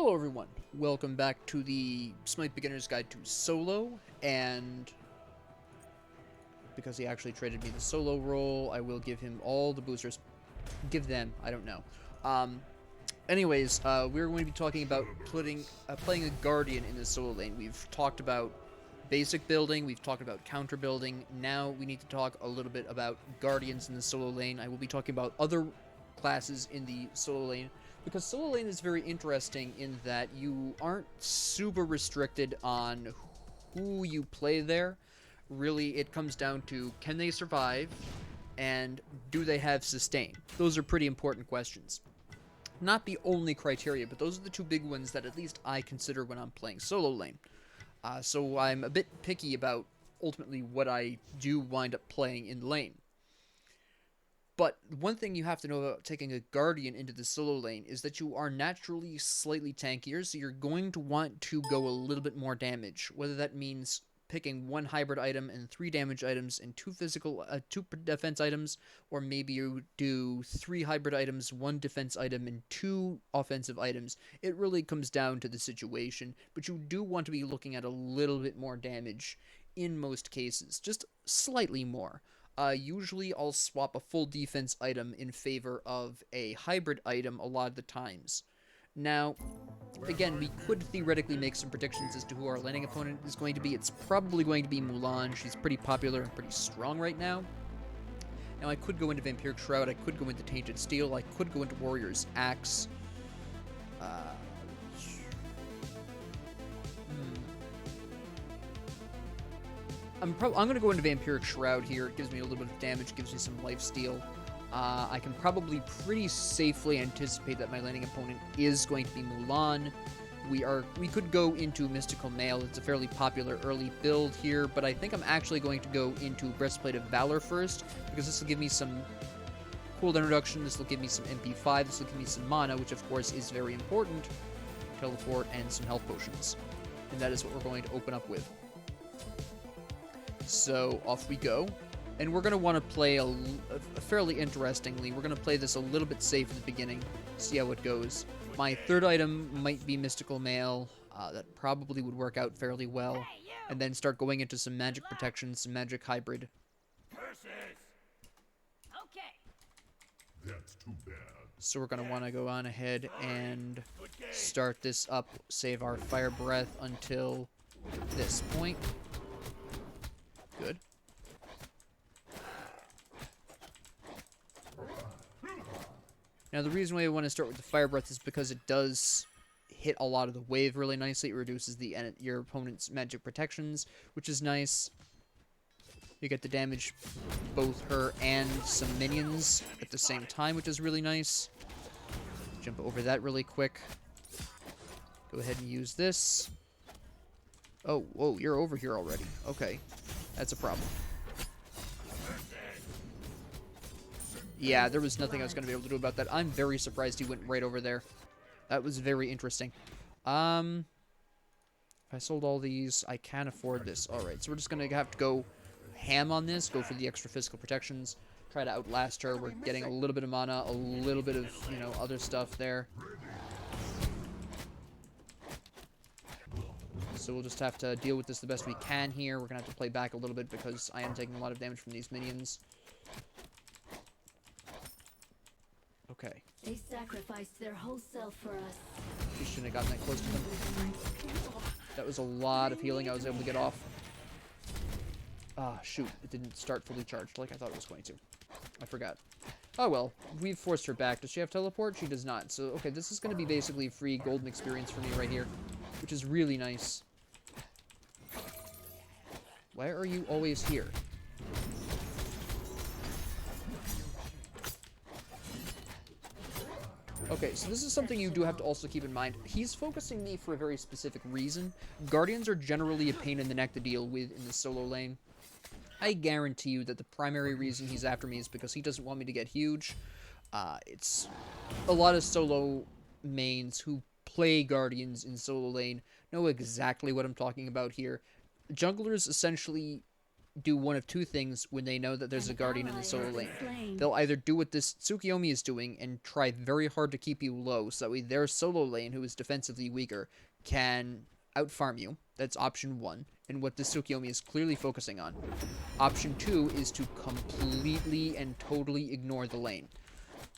Hello everyone, welcome back to the SMITE Beginner's Guide to Solo, and because he actually traded me the solo role, I will give him all the boosters. Give them, I don't know. Anyways, we're going to be talking about playing a Guardian in the solo lane. We've talked about basic building, we've talked about counter building, now we need to talk a little bit about Guardians in the solo lane. I will be talking about other classes in the solo lane, because solo lane is very interesting in that you aren't super restricted on who you play there. Really, it comes down to, can they survive, and do they have sustain? Those are pretty important questions. Not the only criteria, but those are the two big ones that at least I consider when I'm playing solo lane. So I'm a bit picky about ultimately what I do wind up playing in lane. But one thing you have to know about taking a Guardian into the solo lane is that you are naturally slightly tankier, so you're going to want to go a little bit more damage, whether that means picking one hybrid item and 3 damage items and 2 defense items, or maybe you do 3 hybrid items, 1 defense item, and 2 offensive items. It really comes down to the situation, but you do want to be looking at a little bit more damage in most cases, just slightly more. Usually I'll swap a full defense item in favor of a hybrid item a lot of the times. Now, again, we could theoretically make some predictions as to who our landing opponent is going to be. It's probably going to be Mulan. She's pretty popular and pretty strong right now. Now, I could go into Vampiric Shroud. I could go into Tainted Steel. I could go into Warrior's Axe. I'm going to go into Vampiric Shroud here. It gives me a little bit of damage, gives me some lifesteal. I can probably pretty safely anticipate that my landing opponent is going to be Mulan. We could go into Mystical Mail. It's a fairly popular early build here, but I think I'm actually going to go into Breastplate of Valor first, because this will give me some cooldown reduction, this will give me some MP5, this will give me some mana, which of course is very important, teleport, and some health potions. And that is what we're going to open up with. So off we go, and we're going to want to play fairly interestingly. We're going to play this a little bit safe at the beginning, see how it goes. My third item might be Mystical Mail. That probably would work out fairly well, and then start going into some magic protection, some magic hybrid. That's too bad. So we're going to want to go on ahead and start this up, save our Fire Breath until this point. Good. Now, the reason why I want to start with the Fire Breath is because it does hit a lot of the wave really nicely. It reduces your opponent's magic protections, which is nice. You get the damage both her and some minions at the same time, which is really nice. Jump over that really quick. Go ahead and use this. Oh, whoa, you're over here already. Okay. That's a problem. Yeah, there was nothing I was going to be able to do about that. I'm very surprised he went right over there. That was very interesting. If I sold all these, I can afford this. Alright, so we're just going to have to go ham on this, go for the extra physical protections, try to outlast her. We're getting a little bit of mana, a little bit of, other stuff there. So we'll just have to deal with this the best we can here. We're going to have to play back a little bit because I am taking a lot of damage from these minions. Okay. They sacrificed their whole self for us. She shouldn't have gotten that close to them. That was a lot of healing I was able to get off. Ah, shoot. It didn't start fully charged like I thought it was going to. I forgot. Oh well, we've forced her back. Does she have teleport? She does not. So, okay, this is going to be basically free golden experience for me right here, which is really nice. Why are you always here? Okay, so this is something you do have to also keep in mind. He's focusing me for a very specific reason. Guardians are generally a pain in the neck to deal with in the solo lane. I guarantee you that the primary reason he's after me is because he doesn't want me to get huge. It's a lot of solo mains who play Guardians in solo lane know exactly what I'm talking about here. Junglers essentially do one of two things when they know that there's a Guardian in the solo lane. They'll either do what this Tsukiyomi is doing and try very hard to keep you low, so that way their solo lane, who is defensively weaker, can outfarm you. That's option one, and what this Tsukiyomi is clearly focusing on. Option two is to completely and totally ignore the lane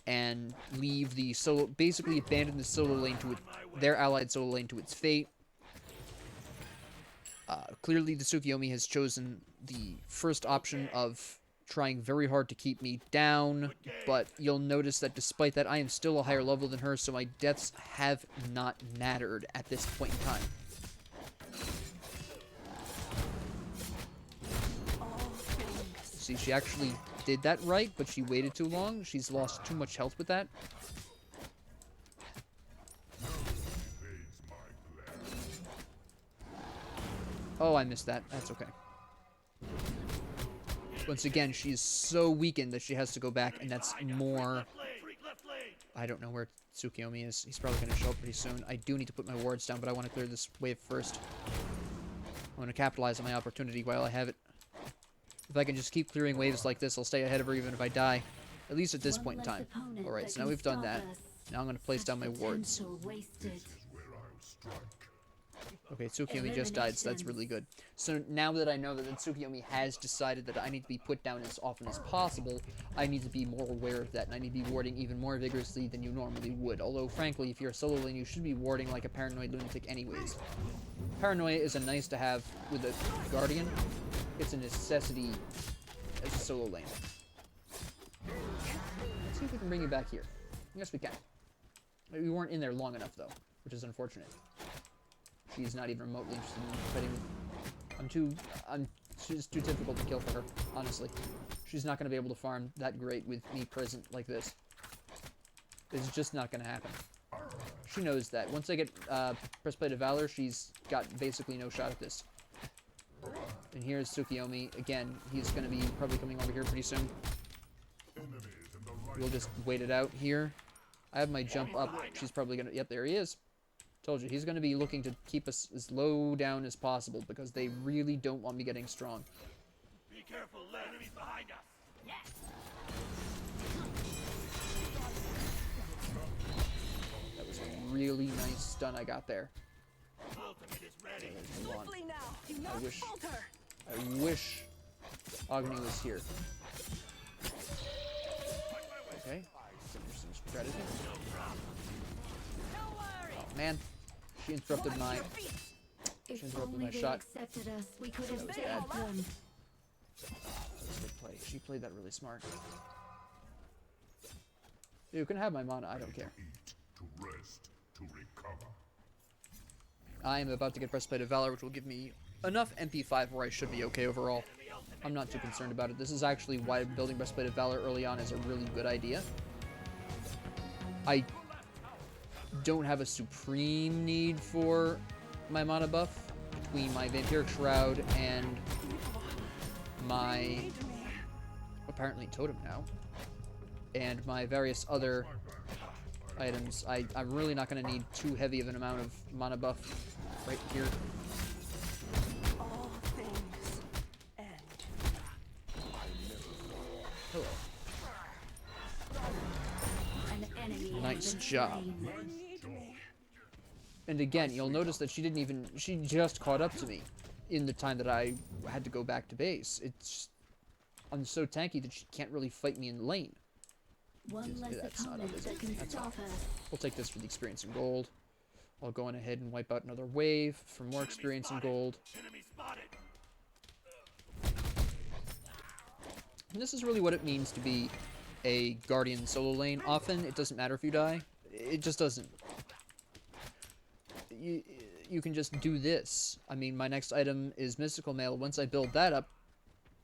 and leave the solo, basically abandon the solo lane to their allied solo lane to its fate. Clearly, the Tsukiyomi has chosen the first option of trying very hard to keep me down, but you'll notice that despite that, I am still a higher level than her, so my deaths have not mattered at this point in time. See, she actually did that right, but she waited too long. She's lost too much health with that. Oh, I missed that. That's okay. Once again, she's so weakened that she has to go back, and that's more... I don't know where Tsukiyomi is. He's probably going to show up pretty soon. I do need to put my wards down, but I want to clear this wave first. I want to capitalize on my opportunity while I have it. If I can just keep clearing waves like this, I'll stay ahead of her even if I die. At least at this point in time. Alright, so now we've done that. Now I'm going to place down my wards. Okay, Tsukiyomi just died, so that's really good. So now that I know that Tsukiyomi has decided that I need to be put down as often as possible, I need to be more aware of that, and I need to be warding even more vigorously than you normally would. Although, frankly, if you're a solo lane, you should be warding like a paranoid lunatic anyways. Paranoia is a nice to have with a Guardian. It's a necessity as a solo lane. Let's see if we can bring you back here. Yes, we can. We weren't in there long enough, though, which is unfortunate. She's not even remotely interested in fighting. She's too difficult to kill for her, honestly. She's not going to be able to farm that great with me present like this. It's just not going to happen. She knows that. Once I get Breastplate of Valor, she's got basically no shot at this. And here's Tsukiyomi. Again, he's going to be probably coming over here pretty soon. We'll just wait it out here. I have my jump up. She's probably going to... Yep, there he is. Told you, he's going to be looking to keep us as low down as possible because they really don't want me getting strong. Be careful, enemies behind us. Yes. That was a really nice stun I got there. Ultimate is ready. I wish Agni was here. Okay. Some strategy. Oh man. She interrupted my shot. Us, we could have That was saved bad. them. Good play. She played that really smart. You can have my mana, I don't care. I am about to get Breastplate of Valor, which will give me enough MP5 where I should be okay overall. I'm not too concerned about it. This is actually why building Breastplate of Valor early on is a really good idea. I don't have a supreme need for my mana buff between my Vampiric Shroud and my apparently Totem now and my various other items. I'm really not going to need too heavy of an amount of mana buff right here. All things end. Hello. An enemy has Nice been job. slain. And again, you'll notice that she just caught up to me in the time that I had to go back to base. I'm so tanky that she can't really fight me in lane. One less That's not up, opponent is that it? can That's stop not. us. We'll take this for the experience in gold. I'll go on ahead and wipe out another wave for more experience in gold. Enemy spotted. And this is really what it means to be a Guardian solo lane. Often, it doesn't matter if you die. It just doesn't. You can just do this. I mean, my next item is Mystical Mail. Once I build that up,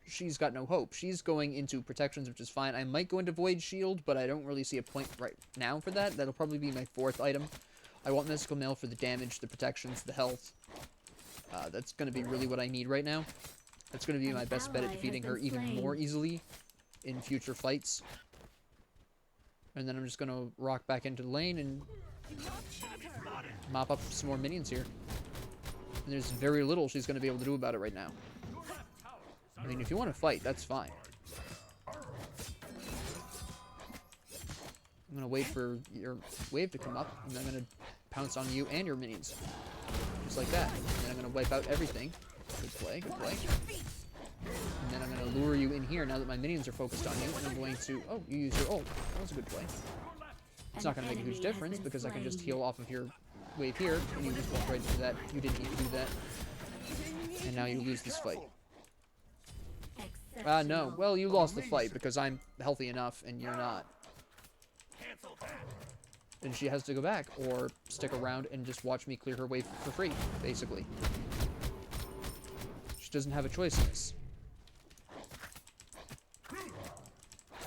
she's got no hope. She's going into protections, which is fine. I might go into Void Shield, but I don't really see a point right now for that. That'll probably be my fourth item. I want Mystical Mail for the damage, the protections, the health. That's going to be really what I need right now. That's going to be my best bet at defeating her even more easily in future fights. And then I'm just going to rock back into the lane and mop up some more minions here. And there's very little she's going to be able to do about it right now. I mean, if you want to fight, that's fine. I'm gonna wait for your wave to come up, and then I'm gonna pounce on you and your minions. Just like that. And then I'm gonna wipe out everything. Good play, good play. And then I'm gonna lure you in here now that my minions are focused on you, and I'm going to... Oh, you used your ult. That was a good play. It's not gonna make a huge difference, because I can just heal off of your wave here, and you just walk right into that. You didn't need to do that. And now you lose this fight. No. Well, you lost the fight, because I'm healthy enough, and you're not. And she has to go back, or stick around and just watch me clear her wave for free, basically. She doesn't have a choice in this.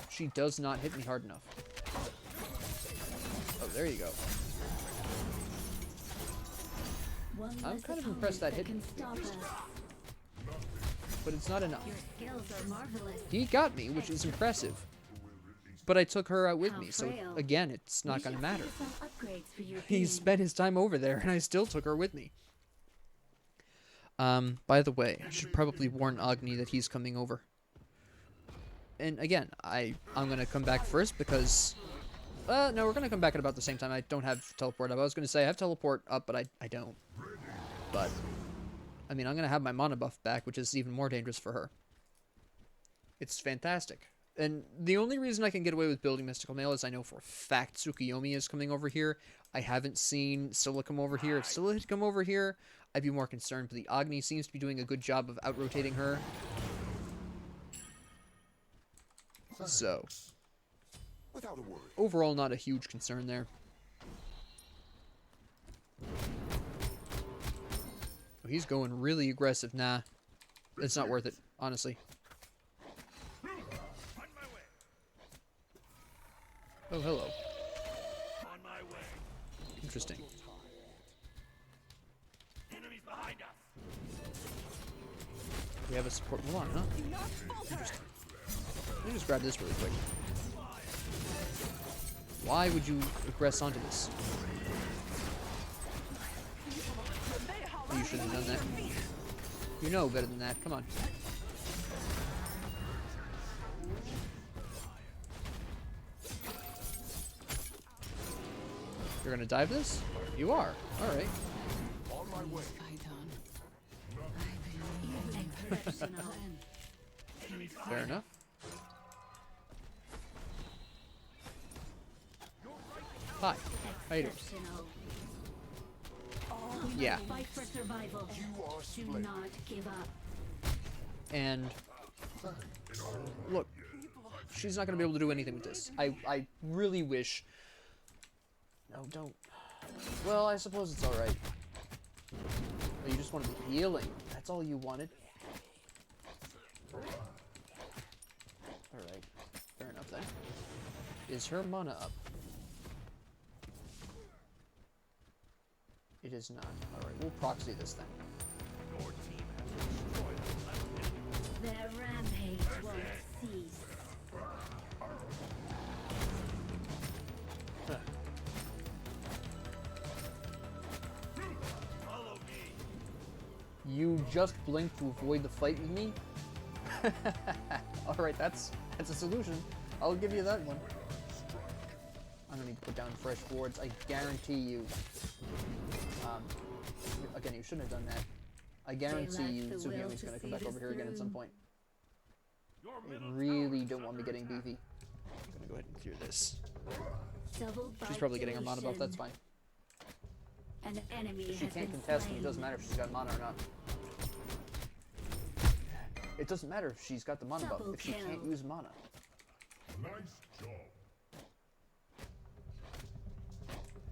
She does not hit me hard enough. Oh, there you go. I'm kind of impressed that hit me. But it's not enough. He got me, which is impressive. But I took her out with me, so again, it's not going to matter. He spent his time over there, and I still took her with me. By the way, I should probably warn Agni that he's coming over. And again, I'm going to come back first because... no, we're going to come back at about the same time. I don't have teleport up. I was going to say I have teleport up, but I don't. But, I mean, I'm going to have my mana buff back, which is even more dangerous for her. It's fantastic. And the only reason I can get away with building Mystical Mail is I know for a fact Tsukuyomi is coming over here. I haven't seen Scylla come over here. If Scylla had come over here, I'd be more concerned. But the Agni seems to be doing a good job of out-rotating her. So, overall, not a huge concern there. Oh, he's going really aggressive. Nah, it's not worth it, honestly. Oh, hello. On my way. Interesting. Enemies behind us. We have a support Milan, huh? Interesting. Let me just grab this really quick. Why would you regress onto this? Oh, you shouldn't have done that. You know better than that. Come on. You're gonna dive this? You are. Alright. On my way. Fair enough. Hi. How you doing? Yeah. Fight for survival. Do not give up. And look, she's not gonna be able to do anything with this. I really wish. No, don't. Well, I suppose it's alright. Oh, you just wanted healing. That's all you wanted. Alright. Fair enough then. Is her mana up? It is not. Alright, we'll proxy this then. Your team has destroyed the left enemy. Their rampage won't cease. Huh. Follow me. You just blinked to avoid the fight with me? Alright, that's a solution. I'll give you that one. I'm gonna need to put down fresh wards. I guarantee you. Again, you shouldn't have done that. I guarantee you Tsukuyomi's gonna come back over here again at some point. I really don't want me getting beefy. I'm gonna go ahead and clear this. She's probably getting her mana buff, that's fine. An enemy She can't contest me, it doesn't matter if she's got mana or not. It doesn't matter if she's got the mana buff, if she can't use mana. Nice job.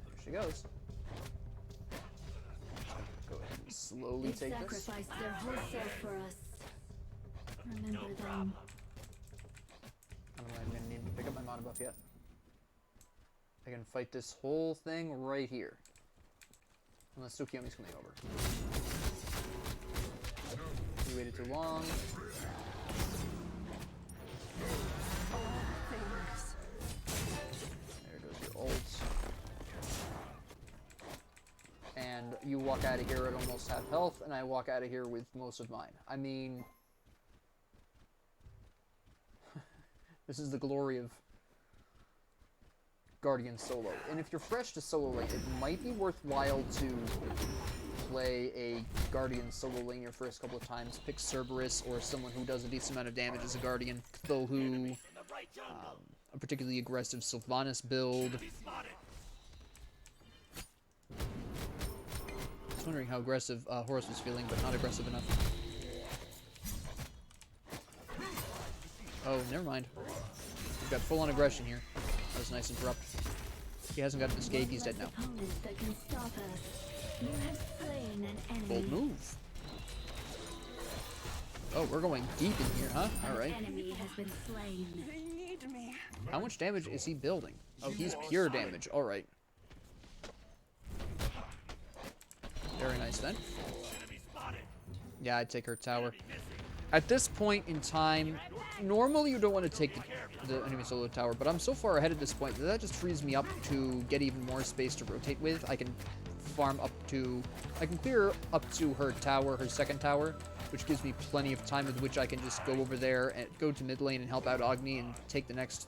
There she goes. Go ahead and slowly They take this. sacrificed their whole self for us. Remember them. I don't know if I'm gonna need to pick up my mana buff yet. I can fight this whole thing right here. Unless Tsukuyomi's coming over. You waited too long. There goes your ult. And you walk out of here at almost half health, and I walk out of here with most of mine. I mean, This is the glory of Guardian solo. And if you're fresh to solo lane, it might be worthwhile to play a Guardian solo lane your first couple of times. Pick Cerberus or someone who does a decent amount of damage as a Guardian. Cthulhu, a particularly aggressive Sylvanas build. I was wondering how aggressive Horus was feeling, but not aggressive enough. Oh, never mind. We've got full-on aggression here. That was nice and abrupt. He hasn't got an escape, he's dead now. Bold move. Oh, we're going deep in here, huh? Alright. They need me. How much damage is he building? Oh, he's pure damage. Alright. Very nice then. Yeah, I'd take her tower. At this point in time, normally you don't want to take the enemy solo tower, but I'm so far ahead at this point that just frees me up to get even more space to rotate with. I can farm up to... I can clear up to her tower, her second tower, which gives me plenty of time with which I can just go over there and go to mid lane and help out Agni and take the next,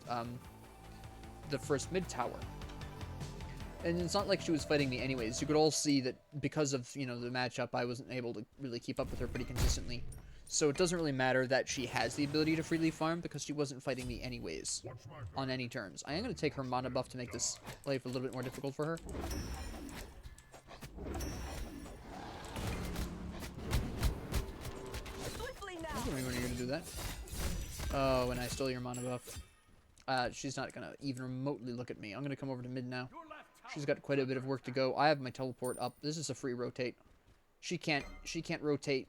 the first mid tower. And it's not like she was fighting me anyways. You could all see that because of, you know, the matchup, I wasn't able to really keep up with her pretty consistently. So it doesn't really matter that she has the ability to freely farm because she wasn't fighting me anyways on any terms. I am going to take her mana buff to make this life a little bit more difficult for her. I was wondering when you're going to do that. Oh, and I stole your mana buff. She's not going to even remotely look at me. I'm going to come over to mid now. She's got quite a bit of work to go. I have my teleport up. This is a free rotate. She can't rotate.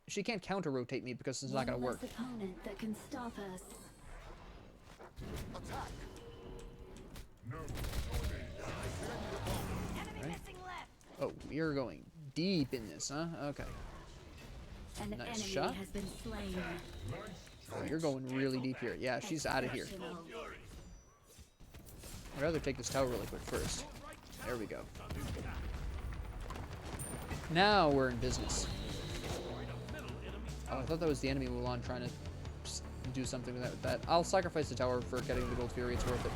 She can't counter rotate me because it's not going to work. Opponent that can stop us. Right. Oh, you're going deep in this, huh? Okay. An Nice enemy shot. has been slain. Oh, you're going really deep here. Yeah, she's out of here. I'd rather take this tower really quick first. There we go. Now we're in business. Oh, I thought that was the enemy Mulan trying to do something with that. I'll sacrifice the tower for getting the Gold Fury. It's worth it.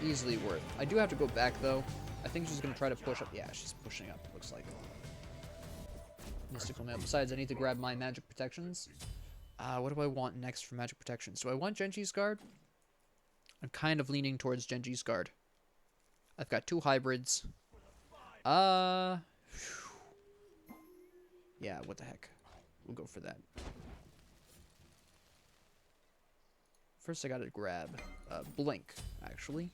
Easily worth. I do have to go back, though. I think she's going to try to push up. Yeah, she's pushing up, looks like. Mystical Mail. Besides, I need to grab my magic protections. What do I want next for magic protections? Do I want Genji's Guard? I'm kind of leaning towards Genji's Guard. I've got 2 hybrids. Yeah, what the heck. We'll go for that. First, I gotta grab Blink, actually.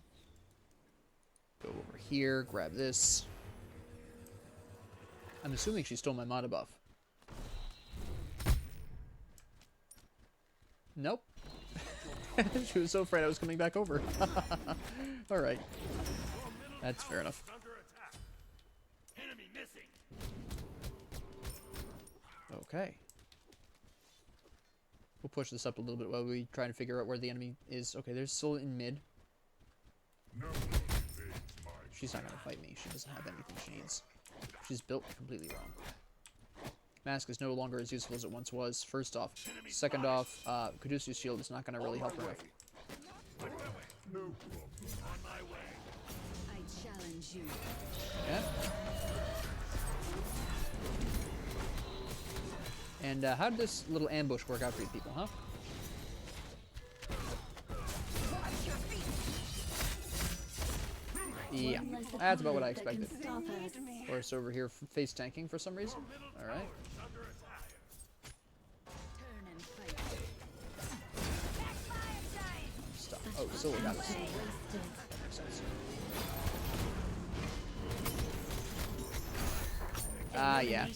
Go over here, grab this. I'm assuming she stole my mana buff. Nope. She was so afraid I was coming back over. Alright. That's fair enough. Okay. We'll push this up a little bit while we try and figure out where the enemy is. Okay, there's still in mid. She's not gonna fight me. She doesn't have anything she needs. She's built completely wrong. Mask is no longer as useful as it once was, first off. Second off, Caduceus shield is not gonna really help her enough. I challenge you. Yeah. And how did this little ambush work out for you people, huh? Yeah, that's about what I expected. Horus over here face tanking for some reason. Alright. Stop. Oh, Scylla got us. That makes sense. Yeah.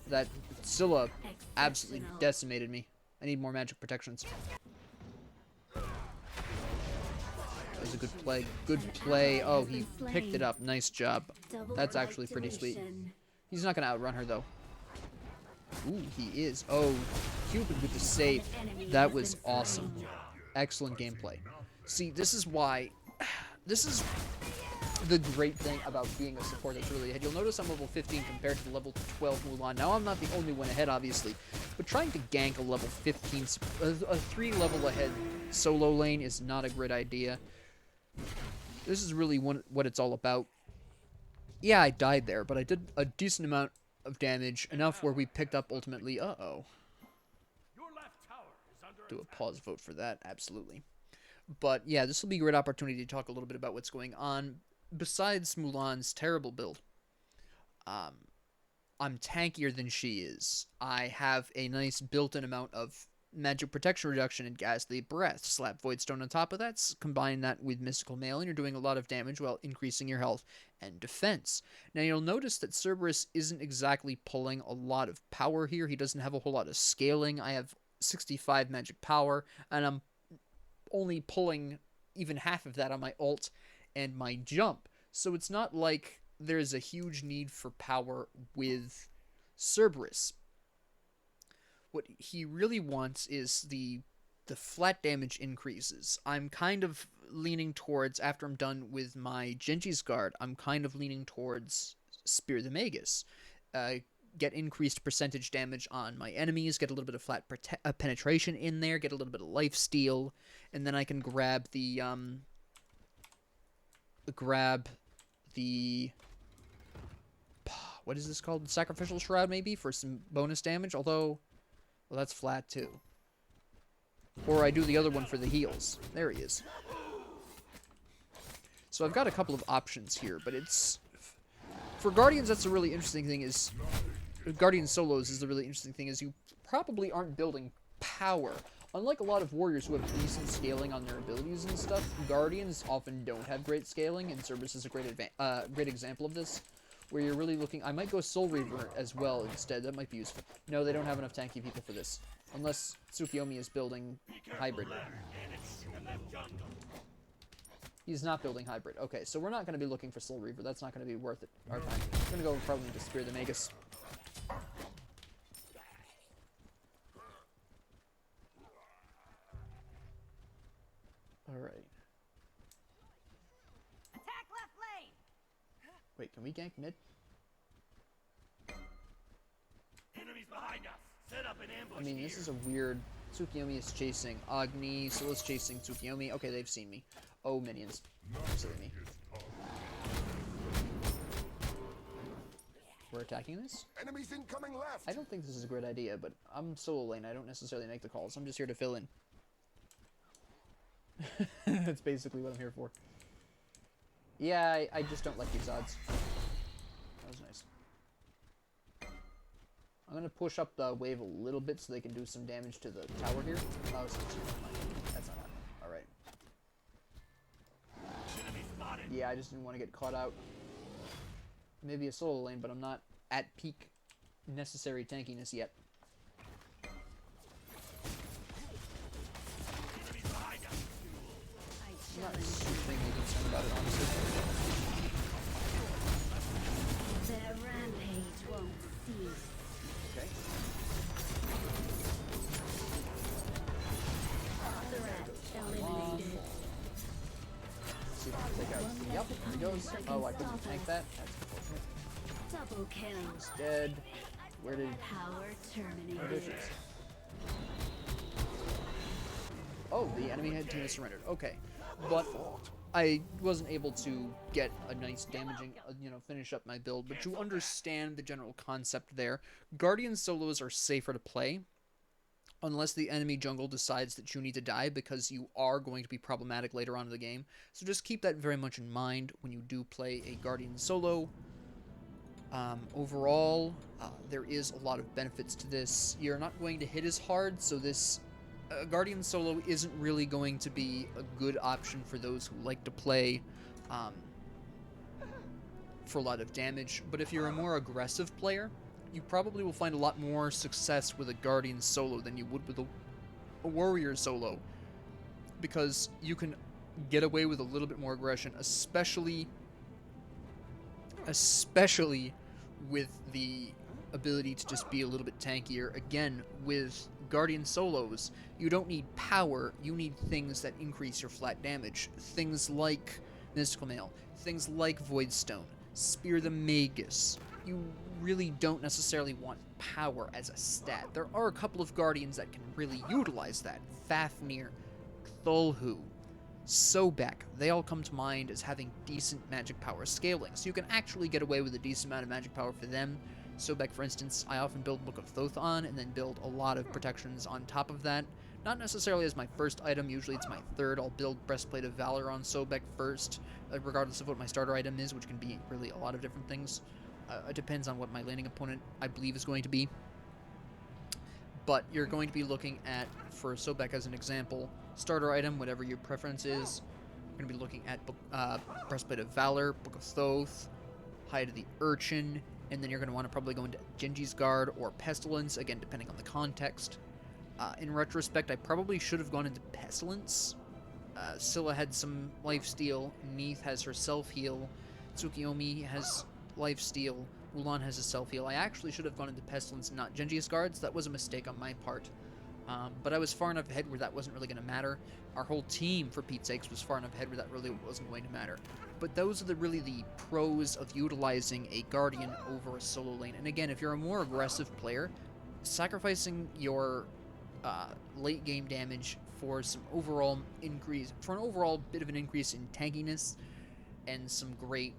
That Scylla absolutely decimated me. I need more magic protections. That was a good play. Good play. Oh, he picked it up. Nice job. That's actually pretty sweet. He's not going to outrun her, though. Ooh, he is. Oh, Cupid with the save. That was awesome. Excellent gameplay. See, this is why... This is the great thing about being a support that's really ahead. You'll notice I'm level 15 compared to the level 12 Mulan. Now, I'm not the only one ahead, obviously, but trying to gank a level 15, a 3 level ahead solo lane is not a great idea. This is really what it's all about. Yeah, I died there, but I did a decent amount of damage, enough where we picked up ultimately. Uh-oh. Your left tower is under Do a attack. pause vote for that, absolutely. But yeah, this will be a great opportunity to talk a little bit about what's going on. Besides Mulan's terrible build, I'm tankier than she is. I have a nice built-in amount of magic protection reduction and ghastly breath. Slap Voidstone on top of that. Combine that with Mystical Mail, and you're doing a lot of damage while increasing your health and defense. Now, you'll notice that Cerberus isn't exactly pulling a lot of power here. He doesn't have a whole lot of scaling. I have 65 magic power, and I'm only pulling even half of that on my ult and my jump. So it's not like there's a huge need for power with Cerberus. What he really wants is the flat damage increases. I'm kind of leaning towards, after I'm done with my Genji's Guard, I'm kind of leaning towards Spear the Magus. Get increased percentage damage on my enemies, get a little bit of flat penetration in there, get a little bit of life steal, and then I can grab the what is this called? Sacrificial Shroud, maybe, for some bonus damage, although, well, that's flat too. Or I do the other one for the heals. There he is. So I've got a couple of options here, but it's, for Guardians, that's a really interesting thing, is Guardian solos is the really interesting thing, is you probably aren't building power. Unlike a lot of warriors who have decent scaling on their abilities and stuff, Guardians often don't have great scaling, and Cerberus is a great example of this, where you're really looking. I might go Soul Reaver as well instead. That might be useful. No, they don't have enough tanky people for this, unless Tsukiyomi is building hybrid. He's not building hybrid. Okay, so we're not going to be looking for Soul Reaver. That's not going to be worth it. Our time. We're going to go probably to Spear the Magus. Alright. Attack left lane. Wait, can we gank mid? Enemies behind us. Set up an ambush. I mean, this is a weird... Tsukiyomi is chasing Agni, Scylla's chasing Tsukiyomi. Okay, they've seen me. Oh, minions. Silly me. We're attacking this? Enemies incoming left. I don't think this is a great idea, but I'm solo lane. I don't necessarily make the calls. I'm just here to fill in. That's basically what I'm here for. Yeah, I just don't like these odds. That was nice. I'm gonna push up the wave a little bit so they can do some damage to the tower here. Oh, so that's not happening. Alright. Yeah, I just didn't want to get caught out. Maybe a solo lane, but I'm not at peak necessary tankiness yet. I'm not super concerned about it, honestly. Their rampage won't cease. Okay. Threat eliminated. Let's see if I can take out. Yep, there he goes. Oh, I couldn't tank that. That's unfortunate. Double kill. He's dead. Where did... Power Where terminated. is this? Oh, the enemy head team has surrendered. Okay. But I wasn't able to get a nice damaging, finish up my build. But you understand the general concept there. Guardian solos are safer to play, unless the enemy jungle decides that you need to die, because you are going to be problematic later on in the game. So just keep that very much in mind when you do play a Guardian solo. Overall, there is a lot of benefits to this. You're not going to hit as hard, so this Guardian solo isn't really going to be a good option for those who like to play for a lot of damage. But if you're a more aggressive player, you probably will find a lot more success with a Guardian solo than you would with a Warrior solo, because you can get away with a little bit more aggression, especially with the ability to just be a little bit tankier. Again, with Guardian solos, you don't need power, you need things that increase your flat damage. Things like Mystical Mail, things like Voidstone, Spear the Magus. You really don't necessarily want power as a stat. There are a couple of Guardians that can really utilize that. Fafnir, Cthulhu, Sobek, they all come to mind as having decent magic power scaling, so you can actually get away with a decent amount of magic power for them. Sobek, for instance, I often build Book of Thoth on, and then build a lot of protections on top of that. Not necessarily as my first item, usually it's my third. I'll build Breastplate of Valor on Sobek first, regardless of what my starter item is, which can be really a lot of different things. It depends on what my landing opponent, I believe, is going to be. But you're going to be looking at, for Sobek as an example, starter item, whatever your preference is. You're going to be looking at Breastplate of Valor, Book of Thoth, Hide of the Urchin, and then you're going to want to probably go into Genji's Guard or Pestilence, again, depending on the context. In retrospect, I probably should have gone into Pestilence. Scylla had some lifesteal, Neith has her self-heal, Tsukiyomi has lifesteal, Mulan has a self-heal. I actually should have gone into Pestilence and not Genji's Guards. That was a mistake on my part. But I was far enough ahead where that wasn't really going to matter. Our whole team, for Pete's sakes, was far enough ahead where that really wasn't going to matter. But those are really the pros of utilizing a Guardian over a solo lane. And again, if you're a more aggressive player, sacrificing your late game damage for some overall increase, for an overall bit of an increase in tankiness and some great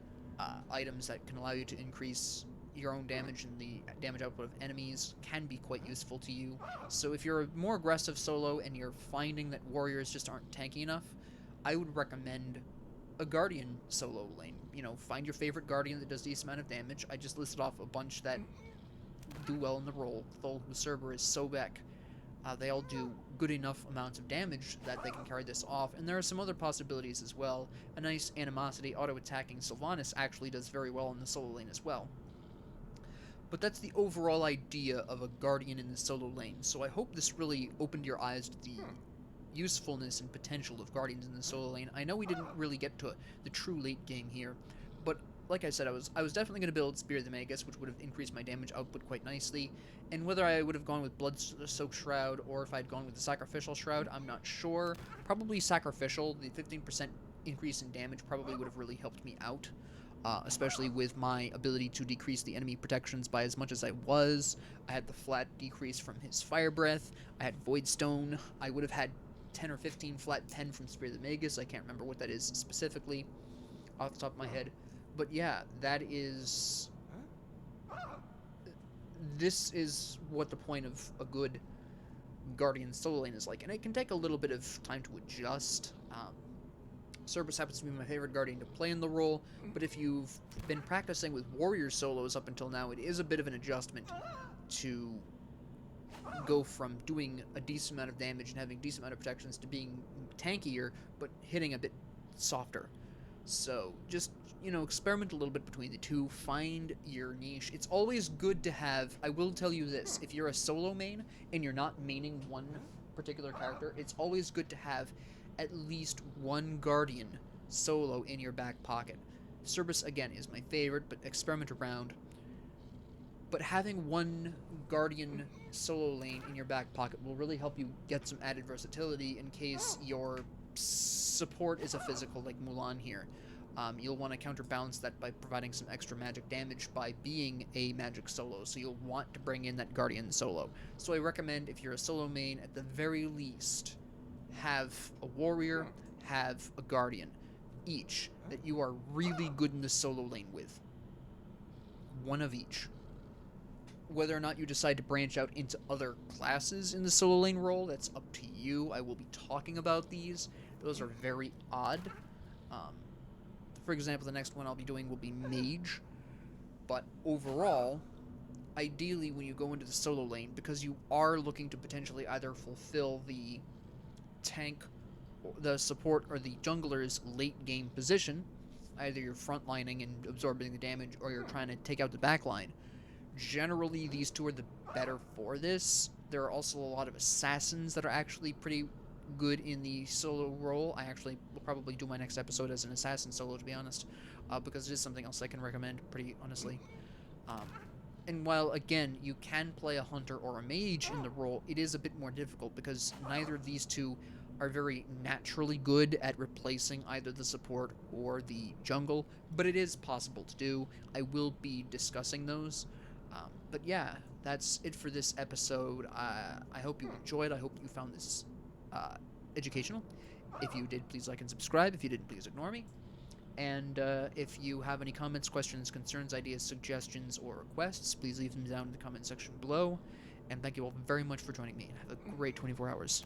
items that can allow you to increase your own damage and the damage output of enemies can be quite useful to you. So if you're a more aggressive solo and you're finding that warriors just aren't tanky enough, I would recommend a Guardian solo lane. You know, find your favorite Guardian that does a decent amount of damage. I just listed off a bunch that do well in the role. Thol, Cerberus, Sobek. They all do good enough amounts of damage that they can carry this off, and there are some other possibilities as well. A nice Animosity, auto-attacking Sylvanas actually does very well in the solo lane as well. But that's the overall idea of a Guardian in the solo lane, so I hope this really opened your eyes to the usefulness and potential of Guardians in the solo lane. I know we didn't really get to the true late game here, but like I said, I was definitely going to build Spear the Magus, which would have increased my damage output quite nicely. And whether I would have gone with Blood-Soaked Shroud or if I'd gone with the Sacrificial Shroud, I'm not sure. Probably Sacrificial. The 15% increase in damage probably would have really helped me out, especially with my ability to decrease the enemy protections by as much as I was. I had the flat decrease from his Fire Breath. I had Voidstone. I would have had 10 or 15 flat pen from Spear the Magus. I can't remember what that is specifically off the top of my head. But yeah, that is... This is what the point of a good Guardian solo lane is like. And it can take a little bit of time to adjust. Cerberus happens to be my favorite Guardian to play in the role, but if you've been practicing with Warrior solos up until now, it is a bit of an adjustment to go from doing a decent amount of damage and having a decent amount of protections to being tankier, but hitting a bit softer. So just, you know, experiment a little bit between the two, find your niche. It's always good to have, I will tell you this, if you're a solo main and you're not maining one particular character, it's always good to have at least one Guardian solo in your back pocket. Cerberus, again, is my favorite, but experiment around. But having one Guardian solo lane in your back pocket will really help you get some added versatility in case your support is a physical like Mulan here. You'll want to counterbalance that by providing some extra magic damage by being a magic solo, so you'll want to bring in that Guardian solo. So I recommend, if you're a solo main, at the very least, have a warrior, have a Guardian, each, that you are really good in the solo lane with. One of each. Whether or not you decide to branch out into other classes in the solo lane role, that's up to you. I will be talking about these. Those are very odd. For example, the next one I'll be doing will be Mage. But overall, ideally when you go into the solo lane, because you are looking to potentially either fulfill the tank, the support, or the jungler's late game position, either you're frontlining and absorbing the damage, or you're trying to take out the backline. Generally, these two are the better for this. There are also a lot of assassins that are actually pretty good in the solo role. I actually will probably do my next episode as an assassin solo, to be honest, because it is something else I can recommend pretty honestly. And while, again, you can play a hunter or a mage in the role, it is a bit more difficult because neither of these two are very naturally good at replacing either the support or the jungle, but it is possible to do. I will be discussing those. But yeah, that's it for this episode. I hope you enjoyed. I hope you found this educational. If you did, please like and subscribe. If you didn't, please ignore me. And if you have any comments, questions, concerns, ideas, suggestions, or requests, please leave them down in the comment section below. And thank you all very much for joining me. Have a great 24 hours.